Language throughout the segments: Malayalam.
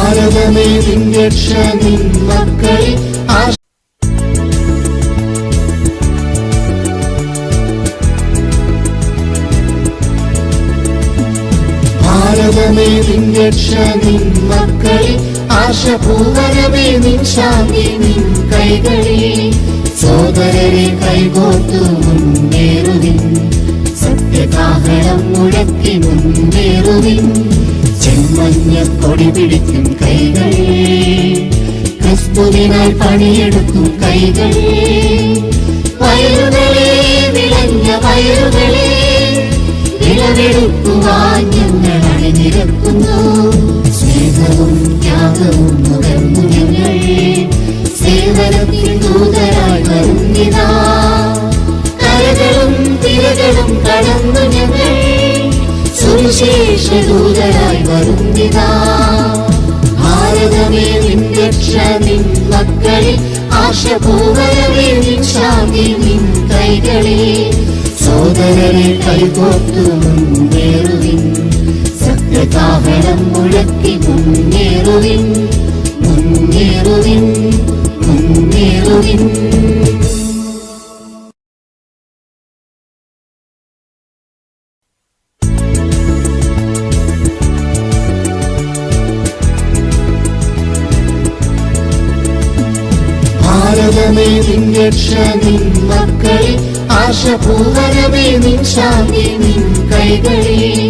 ഭാരതമേ നിൻ രക്ഷ നിൻ മക്കളിൽ ഭാരതമേ നിൻ രക്ഷ നിൻ മക്കളിൽ ആശപൂവനമേ നിൻ ശാന്തി നിൻ കൈകളിൽ സോദരരെ കൈകോർത്തു മുന്നേറുവിൻ സത്യകാഹളം മുഴക്കി മുന്നേറുവിൻ ചെമ്മഞ്ഞ കൊടി പിടിക്കും കൈകൾ ക്രിസ്തുവിനായി പണിയെടുക്കും കൈകൾ വയറുകളെ വിളഞ്ഞ വയറുകളെ വിളവെടുക്കുവാൻ ഞങ്ങൾ അണിനിരക്കുന്നു സ്നേഹവും ത്യാഗവും നുകർന്നു ഞങ്ങൾ സേവനത്തിൽ ദൂതരായി വരുന്നിതാ കരകളും തിരകളും കടന്നു ഞങ്ങൾ സുവിശേഷ ദൂതരായി വരുന്നിതാ ഭാരതമേ നിൻ രക്ഷ നിൻ മക്കളിൽ ആശപൂവനമേ നിൻ ശാന്തി നിൻ കൈകളിൽ സോദരരെ കൈകോർത്തു മുന്നേറുവിൻ സത്യകാഹളം മുഴക്കി മുന്നേറുവിൻ മുന്നേറുവിൻ മുന്നേറുവിൻ. ഭാരതമേ നിൻ രക്ഷ നിൻ മക്കളിൽ ആശപൂവനമേ നിൻ ശാന്തി നിൻ കൈകളിൽ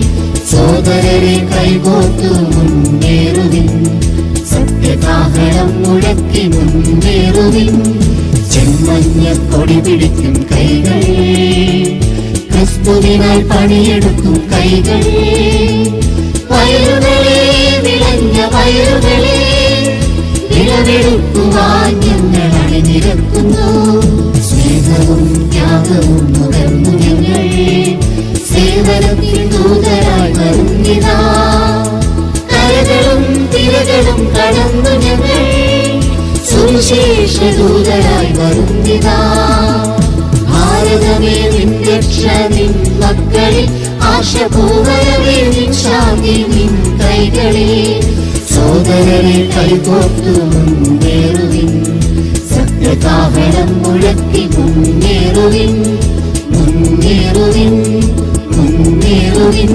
സോദരരെ കൈകോർത്തു മുന്നേറുവിൻ സത്യകാഹളം മുഴക്കി മുന്നേറുവിൻ ചെമ്മഞ്ഞ കൊടി പിടിക്കും കൈകൾ ക്രിസ്തുവിനായി പണിയെടുക്കും കൈകൾ വയറുകളെ വിളഞ്ഞ വയറുകളെ വിളവെടുക്കുവാൻ ഞങ്ങൾ അണിനിരക്കുന്നു സ്നേഹവും ത്യാഗവും നുകർന്നു ഞങ്ങൾ സേവനത്തിൽ ദൂതരായി വരുന്നിതാ കരകളും തിരകളും കടന്നു ഞങ്ങൾ സുവിശേഷ ദൂതരായി വരുന്നിതാ ഭാരതമേ നിൻ രക്ഷ നിൻ മക്കളിൽ ആശപൂവനമേ നിൻ ശാന്തി നിൻ കൈകളിൽ സോദരരെ കൈകോർത്തു മുന്നേറുവിൻ സത്യകാഹളം മുഴക്കി മുന്നേറുവിൻ മുന്നേറുവിൻ മുന്നേറുവിൻ.